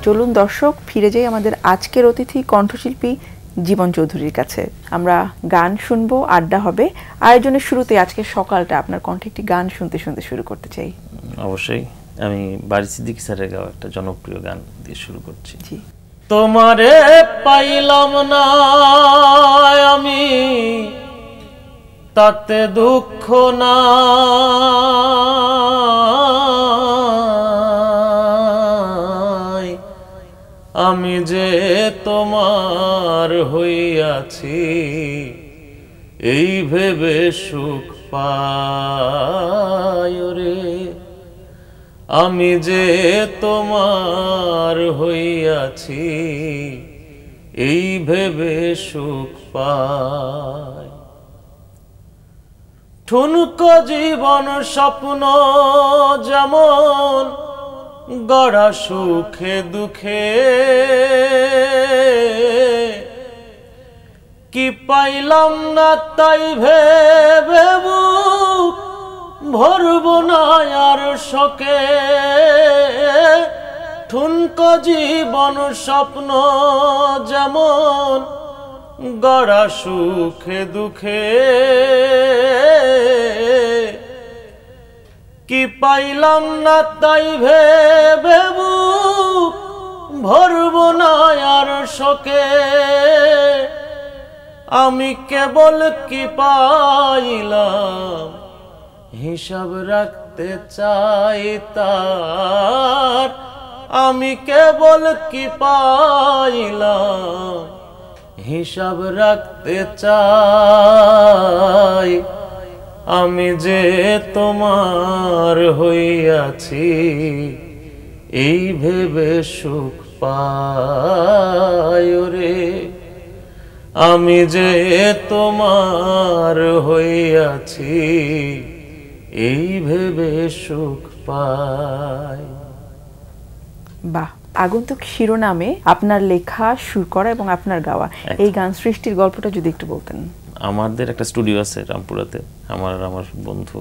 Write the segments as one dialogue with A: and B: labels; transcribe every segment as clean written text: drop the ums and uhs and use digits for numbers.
A: চলুন দর্শক ফিরে যাই আমাদের আজকের অতিথি কণ্ঠশিল্পী জীবন চৌধুরীর কাছে। আমরা গান শুনবো, আড্ডা হবে। আয়োজনের শুরুতে আজকে সকালটা আপনার কণ্ঠে একটি গান শুনতে শুনতে শুরু করতে চাই।
B: অবশ্যই আমি বারি সিদ্দিকী স্যারের গাওয়া একটা জনপ্রিয় গান দিয়ে শুরু করছি।
A: জি।
B: তোমারে পাইলাম না আমি তাতে দুঃখ না, আমি যে তোমার হইয়াছি এই ভেবে সুখ পাই রে, আমি যে তোমার হইয়াছি এই ভেবে সুখ পাই। ঠুনকো জীবন স্বপ্ন যেমন গড়া সুখে দুঃখে, কি পাইলাম না তাই ভেবে বুক ভরব না আর শোকে। ঠুনকো জীবন স্বপ্ন যেমন গড়া সুখে দুঃখে, কি পাইলাম না তাই ভেবে বুক ভরব না আর শোকে। আমি কেবল কি পাইলাম হিসাব রাখতে চাই তার, আমি কেবল কি পাইলাম হিসাব রাখতে চাই, আমি যে তোমার হইয়াছি এই ভেবে সুখ পাই রে, আমি যে তোমার হইয়াছি এই ভেবে সুখ পাই।
A: বাহ, আগন্তুক শিরোনামে আপনার লেখা, সুর করা এবং আপনার গাওয়া এই গান সৃষ্টির গল্পটা যদি একটু বলতেন।
B: আমাদের একটা স্টুডিও আছে রামপুরাতে, আমার বন্ধু,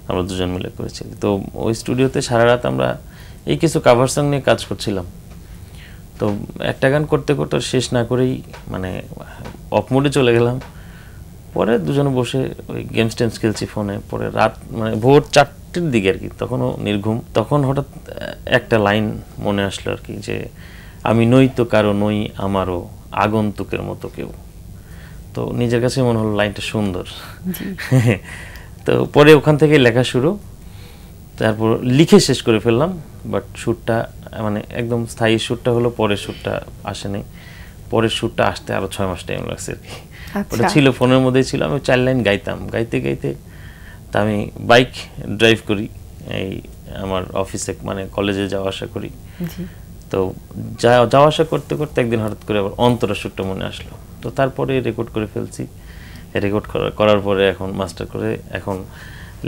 B: আমরা দুজন মিলে করেছি। তো ওই স্টুডিওতে সারা রাত আমরা এই কিছু কাভার সং নিয়ে কাজ করছিলাম। তো একটা গান করতে করতে শেষ না করেই মানে অফ মোডে চলে গেলাম। পরে দুজনে বসে ওই গেমস টেমস খেলছি ফোনে। পরে রাত মানে ভোর 4টের দিকে আর কি, তখনও নির্ঘুম। তখন হঠাৎ একটা লাইন মনে আসলো আর কি, যে আমি নই তো কারো নই আমারও আগন্তুকের মতো কেউ। তো নিজের কাছে মনে হলো লাইনটা সুন্দর। তো পরে ওখান থেকে লেখা শুরু, তারপর লিখে শেষ করে ফেললাম। বাট সুরটা মানে একদম স্থায়ী সুরটা হলো, পরের সুরটা আসেনি। পরের সুরটা আসতে আরো 6 মাস টাইম লাগছে আর কি। ওটা ছিল ফোনের মধ্যেই ছিল। আমি 4 লাইন গাইতাম, গাইতে গাইতে তা আমি বাইক ড্রাইভ করি, এই আমার অফিসে মানে কলেজে যাওয়া আসা করি। তো যাওয়া আসা করতে করতে একদিন হঠাৎ করে আবার অন্তরা সুরটা মনে আসলো। তো তারপরে রেকর্ড করে ফেলছি। রেকর্ড করার পরে এখন মাস্টার করে এখন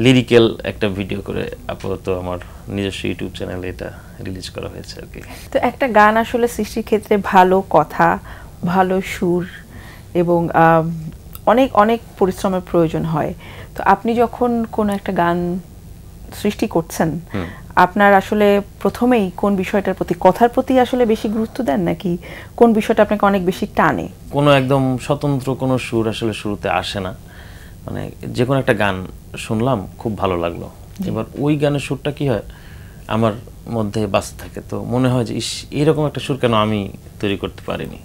B: লিরিক্যাল একটা ভিডিও করে আপাতত আমার নিজস্ব ইউটিউব চ্যানেলে এটা রিলিজ করা হয়েছে আর কি।
A: তো একটা গান আসলে সৃষ্টির ক্ষেত্রে ভালো কথা, ভালো সুর এবং অনেক অনেক পরিশ্রমের প্রয়োজন হয়। তো আপনি যখন কোনো একটা গান সৃষ্টি করছেন, আপনার আসলে প্রথমেই কোন বিষয়টার প্রতি, কথার প্রতি আসলে বেশি গুরুত্ব দেন, নাকি কোন বিষয়টা আপনাকে অনেক বেশি টানে?
B: কোনো একদম স্বতন্ত্র কোনো সুর আসলে শুরুতে আসে না। মানে যে কোনো একটা গান শুনলাম, খুব ভালো লাগলো, এবার ওই গানের সুরটা কি হয় আমার মধ্যে বাঁচতে থাকে। তো মনে হয় যে ইস, এরকম একটা সুর কেন আমি তৈরি করতে পারিনি।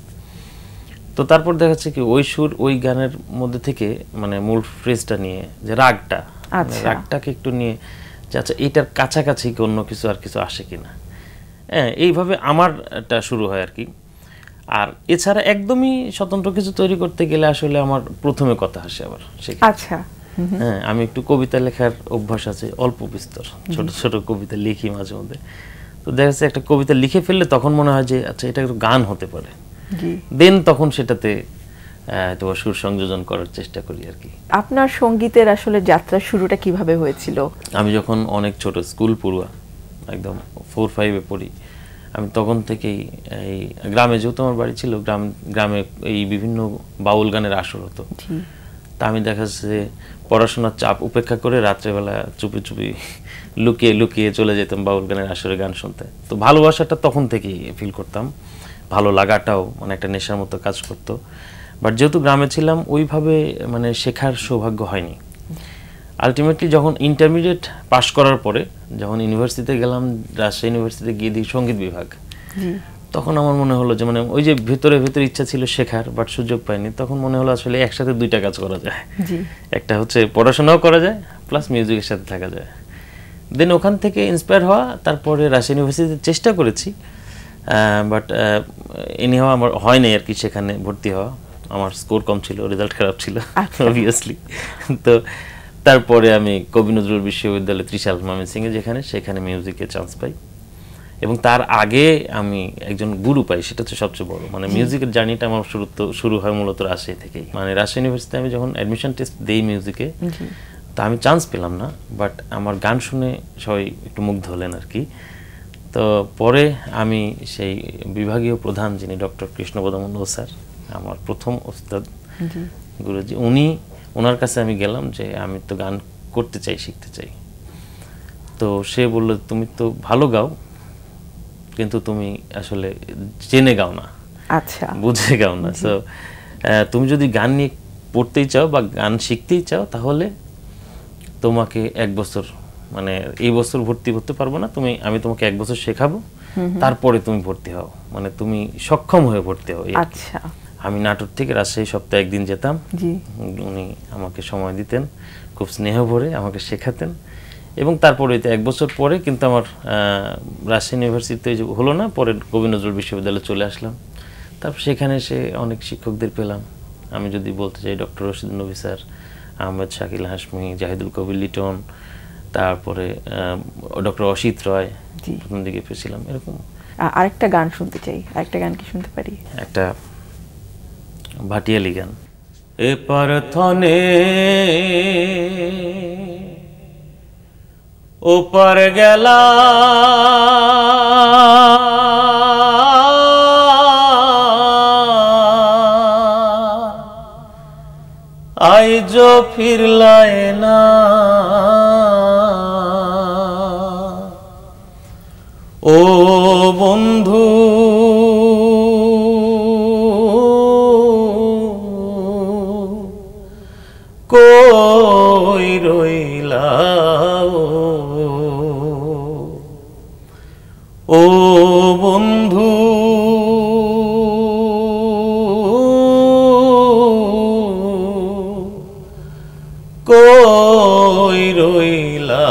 B: তো তারপর দেখা যাচ্ছে কি ওই সুর ওই গানের মধ্যে থেকে মানে মূল ফ্রেজটা নিয়ে, যে রাগটাকে একটু নিয়ে, যে আচ্ছা এটার কাছাকাছি কি অন্য কিছু আর কিছু আসে কিনা, হ্যাঁ, এইভাবে আমারটা শুরু হয় আর কি। আর এছাড়া একদমই স্বতন্ত্র কিছু তৈরি করতে গেলে আসলে আমার প্রথমে কথা আসে আবার।
A: আচ্ছা,
B: হ্যাঁ, আমি একটু কবিতা লেখার অভ্যাস আছে, অল্প বিস্তর ছোট ছোট কবিতা লিখি মাঝে মধ্যে। তো দেখা যাচ্ছে একটা কবিতা লিখে ফেললে তখন মনে হয় যে আচ্ছা এটা একটু গান হতে পারে, দেন তখন সেটাতে তোমার সুর সংযোজন করার চেষ্টা করি আর কি।
A: আপনার সঙ্গীতের আসলে যাত্রা শুরুটা কিভাবে হয়েছিল?
B: আমি যখন অনেক ছোট, স্কুল পড়ুয়া, একদম 4-5-এ পড়ি, আমি তখন থেকেই এই গ্রামে, যেহেতু আমার বাড়ি ছিল গ্রামে, এই বিভিন্ন বাউল গানের আসর হতো। তা আমি দেখা যাচ্ছে পড়াশোনার চাপ উপেক্ষা করে রাত্রেবেলা চুপি চুপি লুকিয়ে লুকিয়ে চলে যেতাম বাউল গানের আসরে গান শুনতে। তো ভালোবাসাটা তখন থেকেই ফিল করতাম, ভালো লাগাটাও মানে একটা নেশার মতো কাজ করতো। বাট যেহেতু গ্রামে ছিলাম ওইভাবে মানে শেখার সৌভাগ্য হয়নি। আলটিমেটলি যখন ইন্টারমিডিয়েট পাশ করার পরে যখন ইউনিভার্সিটিতে গেলাম, রাজশাহী ইউনিভার্সিটিতে গিয়ে দিই সঙ্গীত বিভাগ, তখন আমার মনে হলো যে মানে ওই যে ভেতরে ভেতরে ইচ্ছা ছিল শেখার, বাট সুযোগ পাইনি। তখন মনে হলো আসলে একসাথে দুইটা কাজ করা যায়, একটা হচ্ছে পড়াশোনাও করা যায় প্লাস মিউজিকের সাথে থাকা যায়। দেন ওখান থেকে ইন্সপায়ার হওয়া, তারপরে রাজশাহী ইউনিভার্সিটিতে চেষ্টা করেছি, বাট এনি হওয়া আমার হয়নি আর কি। সেখানে ভর্তি হওয়া, আমার স্কোর কম ছিল, রেজাল্ট খারাপ ছিল অবভিয়াসলি। তো তারপরে আমি কবি নজরুল বিশ্ববিদ্যালয় ত্রিশাল ময়মনসিংহে সেখানে মিউজিকে চান্স পাই। এবং তার আগে আমি একজন গুরু পাই, সেটা হচ্ছে সবচেয়ে বড়। মানে মিউজিকের জার্নিটা আমার শুরু হয় মূলত রাজশাহী থেকেই। মানে রাজশাহী ইউনিভার্সিটিতে আমি যখন অ্যাডমিশন টেস্ট দিই মিউজিকে, তা আমি চান্স পেলাম না, বাট আমার গান শুনে সবাই একটু মুগ্ধ হলেন আর কি। তো পরে আমি সেই বিভাগীয় প্রধান যিনি ডক্টর কৃষ্ণপদ মণ্ডল স্যার, আমার প্রথম ওস্তাদ গুরুজি, ওনার কাছে আমি গেলাম যে আমি তো গান করতে চাই, শিখতে চাই। তো সে বলল তুমি তো ভালো গাও, কিন্তু তুমি আসলে জেনে গাও না, আচ্ছা বুঝে গাও না। সো তুমি যদি গান নিয়ে পড়তেই চাও বা গান শিখতেই চাও, তাহলে তোমাকে 1 বছর, মানে এই বছর ভর্তি করতে পারবো না, আমি তোমাকে 1 বছর শেখাবো, তারপরে তুমি ভর্তি হও, মানে তুমি সক্ষম হয়ে ভর্তি হও। আচ্ছা। আমি নাটোর থেকে রাজশাহী সপ্তাহে 1 দিন যেতাম, উনি আমাকে সময় দিতেন, খুব স্নেহ ভরে আমাকে শেখাতেন। এবং তারপরে 1 বছর পরে কিন্তু আমার রাজশাহী ইউনিভার্সিটিতে হলো না, পরে কবি নজরুল বিশ্ববিদ্যালয়ে চলে আসলাম। তারপর সেখানে এসে অনেক শিক্ষকদের পেলাম। আমি যদি বলতে চাই ডক্টর রশিদ নবী স্যার, আহমেদ শাকিল হাশমি, জাহিদুল কবির লিটন, তারপরে ডক্টর অসিত রয় প্রথম দিকে পেয়েছিলাম। এরকম
A: আরেকটা গান শুনতে চাই, আরেকটা গান কি শুনতে পারি?
B: একটা ভাটিয়ালি গান। এপার থনে ওপার গেলা, আইজ ফিরলায় না, ও বন্ধু কই রইলা, ও বন্ধু কই রইলা,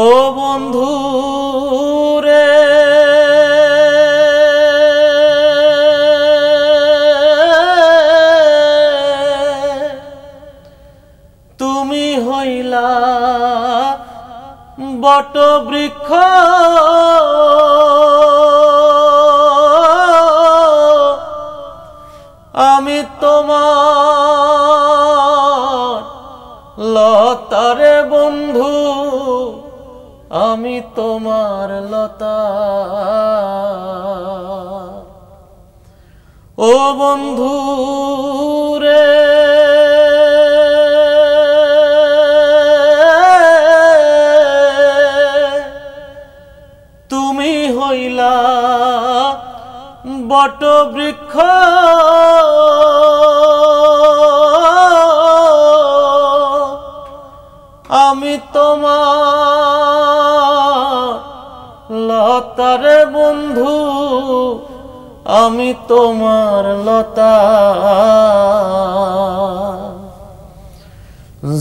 B: ও বন্ধু রে তুমি হইলা বট বৃক্ষ, আমি তোমার লতারে বন্ধু, আমি তোমার লতা, ও বন্ধু রে তুমি হইলা বট বৃক্ষ, আমি তোমার লতারে বন্ধু, আমি তোমার লতা,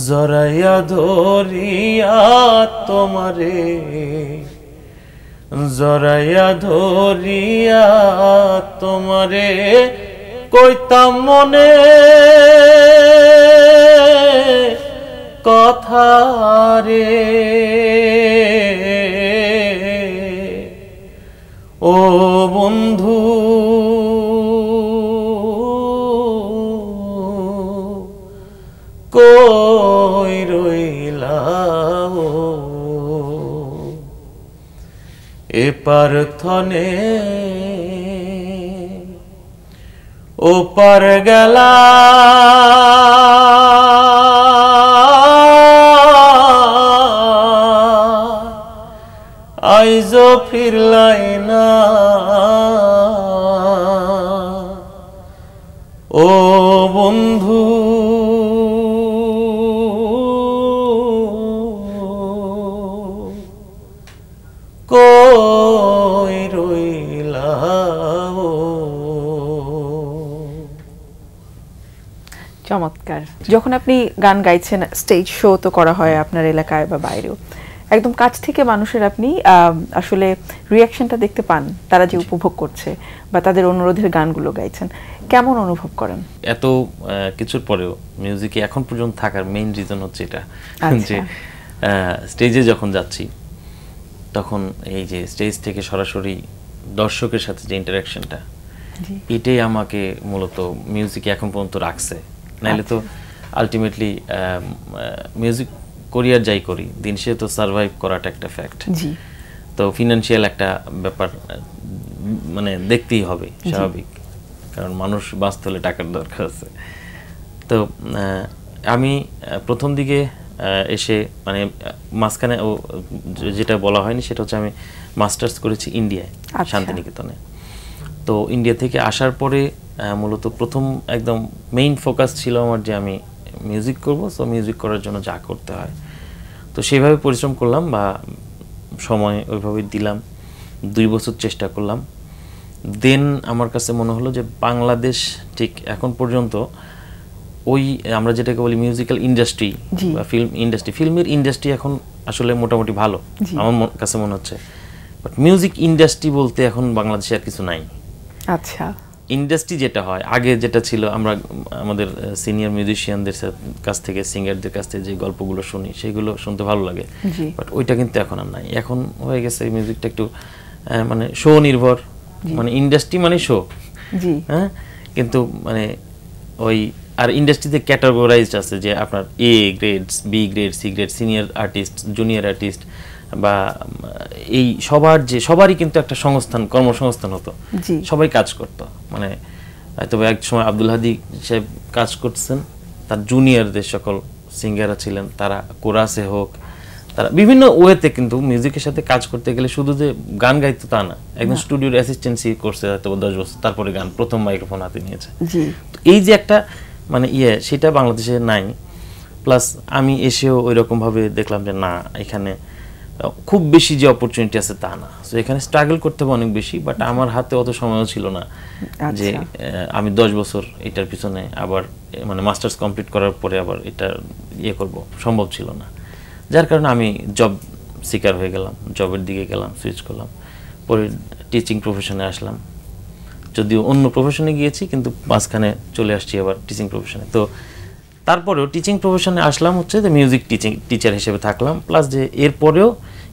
B: জড়াইয়া ধরিয়া তোমারে, জড়াইয়া ধরিয়া তোমারে কইতাম মনে কথা রে, ও বন্ধু কই রইলা, এপার থনে ওপার গেলা আইজো ফিরলাই না ও বন্ধু কই রইলা
A: চমৎকার। যখন আপনি গান গাইছেন, স্টেজ শো তো করা হয় আপনার এলাকায় বা বাইরেও, একদম কাছ থেকে মানুষের আপনি আসলে রিয়াকশনটা দেখতে পান, তারা যে উপভোগ করছে বা তাদের অনুরোধের গানগুলো গাইছেন, কেমন অনুভব করেন?
B: এত কিছুর পরেও মিউজিকে এখন পর্যন্ত থাকার মেইন রিজন হচ্ছে এটা যে স্টেজে যখন যাচ্ছি তখন এই যে স্টেজ থেকে সরাসরি দর্শকের সাথে যে ইন্টারাকশনটা, এটাই আমাকে মূলত মিউজিকে এখন পর্যন্ত রাখছে। নাইলে তো আলটিমেটলি মিউজিক করি আর যাই করি, দিন শেষে তো সার্ভাইভ করাটা একটা ফ্যাক্ট। তো ফিনান্সিয়াল একটা ব্যাপার মানে দেখতেই হবে, স্বাভাবিক, কারণ মানুষ বাঁচতে হলে টাকার দরকার আছে। তো আমি প্রথম দিকে এসে মানে মাঝখানে যেটা বলা হয়নি সেটা হচ্ছে আমি মাস্টার্স করেছি ইন্ডিয়ায়, শান্তিনিকেতনে। তো ইন্ডিয়া থেকে আসার পরে মূলত প্রথম একদম মেইন ফোকাস ছিল আমার যে আমি মিউজিক করব। সো মিউজিক করার জন্য যা করতে হয় তো সেইভাবে পরিশ্রম করলাম বা সময় ওইভাবে দিলাম, 2 বছর চেষ্টা করলাম। দেন আমার কাছে মনে হলো যে বাংলাদেশ ঠিক এখন পর্যন্ত ওই আমরা যেটাকে বলি মিউজিক্যাল ইন্ডাস্ট্রি বা ফিল্ম ইন্ডাস্ট্রি, ফিল্মের ইন্ডাস্ট্রি এখন আসলে মোটামুটি ভালো আমার কাছে মনে হচ্ছে, বাট মিউজিক ইন্ডাস্ট্রি বলতে এখন বাংলাদেশে আর কিছু নাই।
A: আচ্ছা,
B: ইন্ডাস্ট্রি যেটা হয় আগে যেটা ছিল, আমরা আমাদের সিনিয়র মিউজিশিয়ানদের কাছ থেকে, সিঙ্গারদের কাছ থেকে যে গল্পগুলো শুনি সেগুলো শুনতে ভালো লাগে, বাট ওইটা কিন্তু এখন আর নাই। এখন হয়ে গেছে মিউজিকটা একটু মানে শো নির্ভর, মানে ইন্ডাস্ট্রি মানে শো, হ্যাঁ, কিন্তু মানে ওই আর ইন্ডাস্ট্রিতে ক্যাটাগরাইজড আছে যে আপনার A grade, B grade, C grade, senior artist, junior artist বা এই সবারই কিন্তু একটা সংস্থান, কর্মসংস্থান হতো, সবাই কাজ করতো। মানে তবে এক সময় আব্দুল হাদি সাহেব কাজ করছেন, তার জুনিয়রদের সকল সিঙ্গাররা ছিলেন, তারা কোরাসে হোক, তারা বিভিন্ন ওয়েতে কিন্তু মিউজিকের সাথে কাজ করতে গেলে শুধু যে গান গাইতো তা না, একদম স্টুডিওর অ্যাসিস্ট্যান্সি করছে হয়তো 10 বছর, তারপরে গান প্রথম মাইক্রোফোন হাতে নিয়েছে। তো এই যে একটা মানে সেটা বাংলাদেশে নাই। প্লাস আমি এসেও ওই রকমভাবে দেখলাম যে না, এখানে খুব বেশি যে অপরচুনিটি আছে তা না। সো এখানে স্ট্রাগল করতে হবে অনেক বেশি, বাট আমার হাতে অত সময়ও ছিল না যে আমি 10 বছর এটার পিছনে আবার মানে মাস্টার্স কমপ্লিট করার পরে আবার এটা করব, সম্ভব ছিল না। যার কারণে আমি জব সিকার হয়ে গেলাম, জবের দিকে গেলাম, সুইচ করলাম, পরে টিচিং প্রফেশনে আসলাম। যদিও অন্য প্রফেশনে গিয়েছি কিন্তু মাঝখানে চলে আসছি আবার টিচিং প্রফেশনে। তো তারপরেও টিচিং প্রফেশনে আসলাম হচ্ছে যে মিউজিক টিচার হিসেবে থাকলাম, প্লাস যে এরপরেও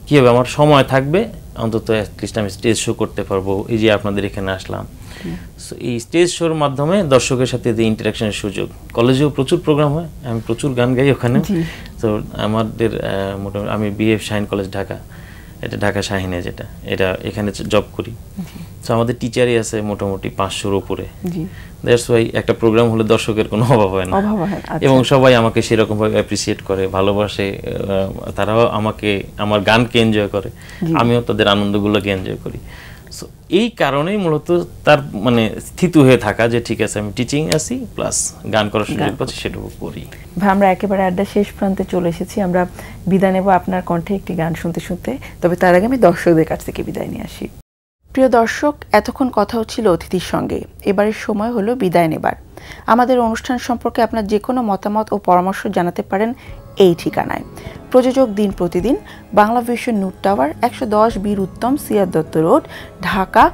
B: কী হবে আমার সময় থাকবে, অন্তত অ্যাটলিস্ট আমি স্টেজ শো করতে পারবো। এই যে আপনাদের এখানে আসলাম, সো এই স্টেজ শোর মাধ্যমে দর্শকের সাথে যে ইন্টারাকশনের সুযোগ, কলেজেও প্রচুর প্রোগ্রাম হয়, আমি প্রচুর গান গাই ওখানে। তো আমাদের মোটামুটি আমি বিএফ শাহিন কলেজ ঢাকা, এটা ঢাকা শাহিনে, যেটা এটা এখানে জব করি। তো আমাদের টিচারই আছে মোটামুটি 500-র উপরে। দ্যাটস ওয়াই একটা প্রোগ্রাম হলে দর্শকের কোনো অভাব হয় না, এবং সবাই আমাকে সেরকমভাবে অ্যাপ্রিসিয়েট করে, ভালোবাসে, তারাও আমাকে, আমার গানকে এনজয় করে, আমিও তাদের আনন্দগুলোকে এনজয় করি। সো এই কারণেই মূলত তার মানে স্থিত হয়ে থাকা যে ঠিক আছে আমি টিচিং আছি প্লাস গান করার সুযোগ পাচ্ছি, সেটুকু করি।
A: আমরা একেবারে আড্ডা শেষ প্রান্তে চলে এসেছি, আমরা বিদায় নেব আপনার কণ্ঠে একটি গান শুনতে শুনতে। তবে তার আগে আমি দর্শকদের কাছ থেকে বিদায় নিয়ে আসি। প্রিয় দর্শক, এতক্ষণ কথা হচ্ছিল অতিথির সঙ্গে, এবারের সময় হলো বিদায় নেবার। আমাদের অনুষ্ঠান সম্পর্কে আপনার যে কোনো মতামত ও পরামর্শ জানাতে পারেন এই ঠিকানায়। প্রযোজক দিন প্রতিদিন, বাংলা ভিশন নুট টাওয়ার, 110 বীর উত্তম, সিয়াদ দত্ত রোড, ঢাকা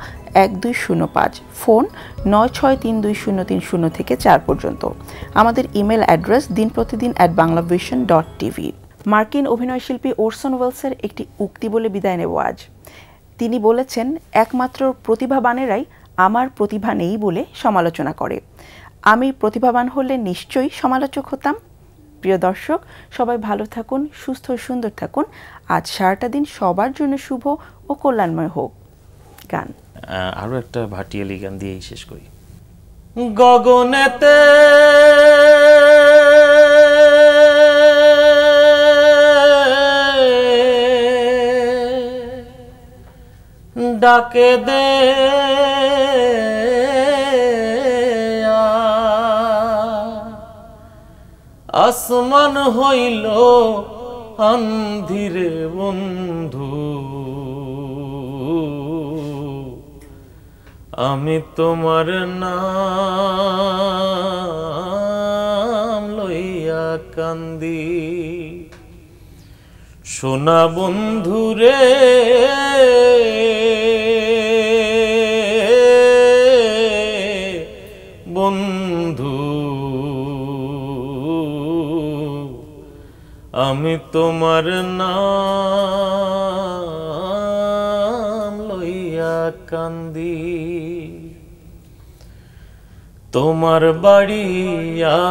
A: 1205, ফোন 963203 থেকে 4 পর্যন্ত। আমাদের ইমেল অ্যাড্রেস dinprotidin@banglavision.tv। মার্কিন অভিনয়শিল্পী ওরসন ওয়েলসের একটি উক্তি বলে বিদায় নেব আজ। তিনি বলেছেন, একমাত্র প্রতিভাবানেরাই আমার প্রতিভা নেই বলে সমালোচনা করে। আমি প্রতিভাবান হলে নিশ্চয়ই সমালোচক হতাম। প্রিয় দর্শক, সবাই ভালো থাকুন, সুস্থ ও সুন্দর থাকুন। আজ সারাটা দিন সবার জন্য শুভ ও কল্যাণময় হোক। গান
B: আরও একটা ভাটিয়ালি গান দিয়েই শেষ করি। গগনেতে ডাকে দে আসমান হইল আন্ধিরে বন্ধু আমি তোমার নাম লইয়া কান্দি সোনা বন্ধু রে বন্ধু আমি তোমার নাম লইয়া কান্দি তোমার বাড়ি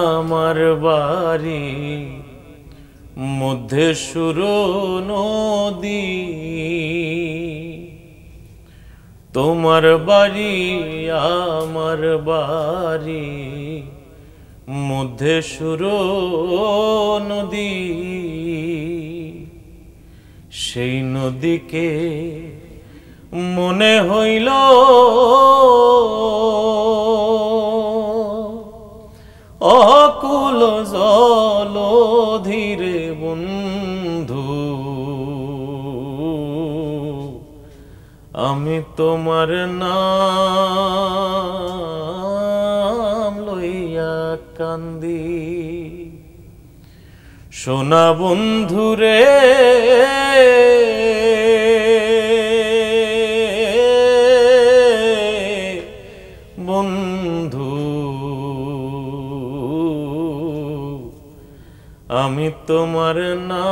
B: আমার বাড়ি মধ্যে সুর নদী তোমার বাড়ি আমার বাড়ি মধ্যে সুর নদী সেই নদীকে মনে হইল অকুল জল ধীরে বন্ধু আমি তোমার নাম লইয়া কান্দি সোনা বন্ধু রে বন্ধু আমি তোমার নাম